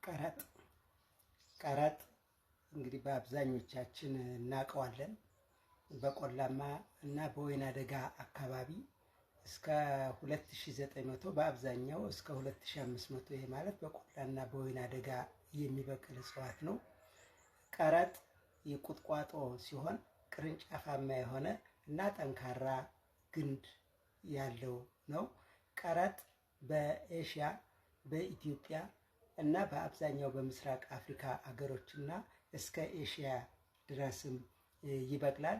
ቀረጥ ቀረጥ እንግዲህ በአብዛኞቻችን እናውቀዋለን። በቆላማ እና በወይና ደጋ አካባቢ እስከ 2900 በአብዛኛው እስከ 2500 ይሄ ማለት በቆላና በወይና ደጋ የሚበቅል እጽዋት ነው። ቀረጥ የቁጥቋጦ ሲሆን ቅርንጫፋማ የሆነ እና ጠንካራ ግንድ ያለው ነው። ቀረጥ በኤሽያ፣ በኢትዮጵያ እና በአብዛኛው በምስራቅ አፍሪካ አገሮች እና እስከ ኤሽያ ድረስም ይበቅላል።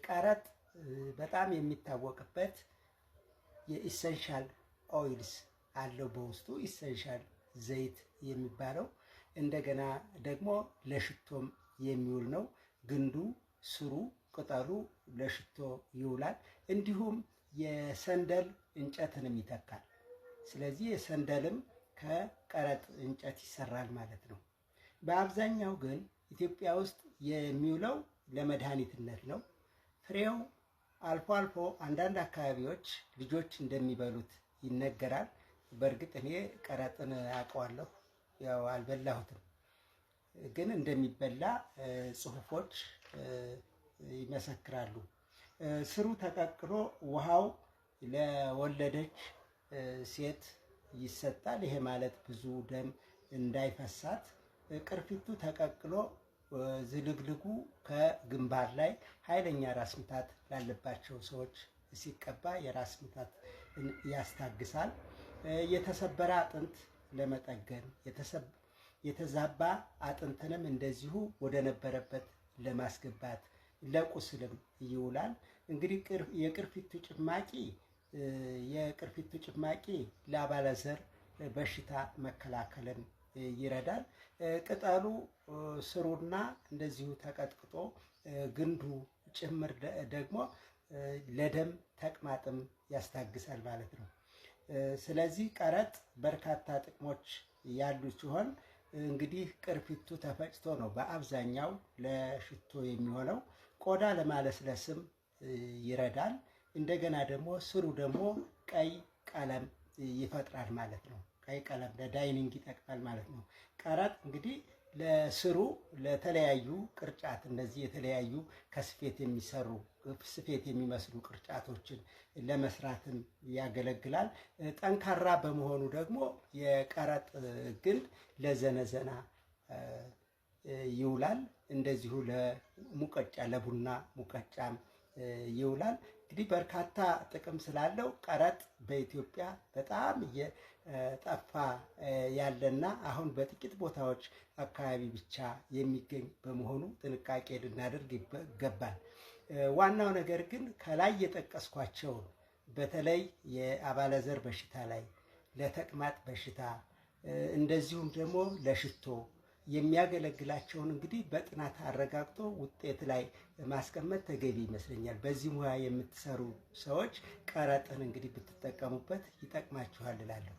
ቀረጥ በጣም የሚታወቅበት የኢሰንሻል ኦይልስ አለው በውስጡ ኢሰንሻል ዘይት የሚባለው። እንደገና ደግሞ ለሽቶም የሚውል ነው። ግንዱ፣ ስሩ፣ ቅጠሉ ለሽቶ ይውላል። እንዲሁም የሰንደል እንጨትንም ይተካል። ስለዚህ የሰንደልም ከቀረጥ እንጨት ይሰራል ማለት ነው። በአብዛኛው ግን ኢትዮጵያ ውስጥ የሚውለው ለመድኃኒትነት ነው። ፍሬው አልፎ አልፎ አንዳንድ አካባቢዎች ልጆች እንደሚበሉት ይነገራል። በእርግጥ እኔ ቀረጥን አውቀዋለሁ፣ ያው አልበላሁትም፣ ግን እንደሚበላ ጽሑፎች ይመሰክራሉ። ስሩ ተቀቅሎ ውሃው ለወለደች ሴት ይሰጣል። ይሄ ማለት ብዙ ደም እንዳይፈሳት። ቅርፊቱ ተቀቅሎ ዝልግልጉ ከግንባር ላይ ኃይለኛ ራስ ምታት ላለባቸው ሰዎች ሲቀባ የራስ ምታት ያስታግሳል። የተሰበረ አጥንት ለመጠገን፣ የተዛባ አጥንትንም እንደዚሁ ወደ ነበረበት ለማስገባት፣ ለቁስልም ይውላል። እንግዲህ የቅርፊቱ ጭማቂ ለአባለዘር በሽታ መከላከልን ይረዳል። ቅጠሉ፣ ስሩና እንደዚሁ ተቀጥቅጦ ግንዱ ጭምር ደግሞ ለደም ተቅማጥም ያስታግሳል ማለት ነው። ስለዚህ ቀረጥ በርካታ ጥቅሞች ያሉት ሲሆን እንግዲህ ቅርፊቱ ተፈጭቶ ነው በአብዛኛው ለሽቶ የሚሆነው። ቆዳ ለማለስለስም ይረዳል። እንደገና ደግሞ ስሩ ደግሞ ቀይ ቀለም ይፈጥራል ማለት ነው። ቀይ ቀለም ለዳይኒንግ ይጠቅማል ማለት ነው። ቀረጥ እንግዲህ ለስሩ ለተለያዩ ቅርጫት፣ እነዚህ የተለያዩ ከስፌት የሚሰሩ ስፌት የሚመስሉ ቅርጫቶችን ለመስራትም ያገለግላል። ጠንካራ በመሆኑ ደግሞ የቀረጥ ግንድ ለዘነዘና ይውላል። እንደዚሁ ለሙቀጫ፣ ለቡና ሙቀጫም ይውላል። እንግዲህ በርካታ ጥቅም ስላለው ቀረጥ በኢትዮጵያ በጣም እየጠፋ ያለና አሁን በጥቂት ቦታዎች አካባቢ ብቻ የሚገኝ በመሆኑ ጥንቃቄ ልናደርግ ይገባል። ዋናው ነገር ግን ከላይ የጠቀስኳቸው በተለይ የአባለዘር በሽታ ላይ፣ ለተቅማጥ በሽታ እንደዚሁም ደግሞ ለሽቶ የሚያገለግላቸውን እንግዲህ በጥናት አረጋግጦ ውጤት ላይ ማስቀመጥ ተገቢ ይመስለኛል። በዚህ ሙያ የምትሰሩ ሰዎች ቀረጥን እንግዲህ ብትጠቀሙበት ይጠቅማችኋል እላለሁ።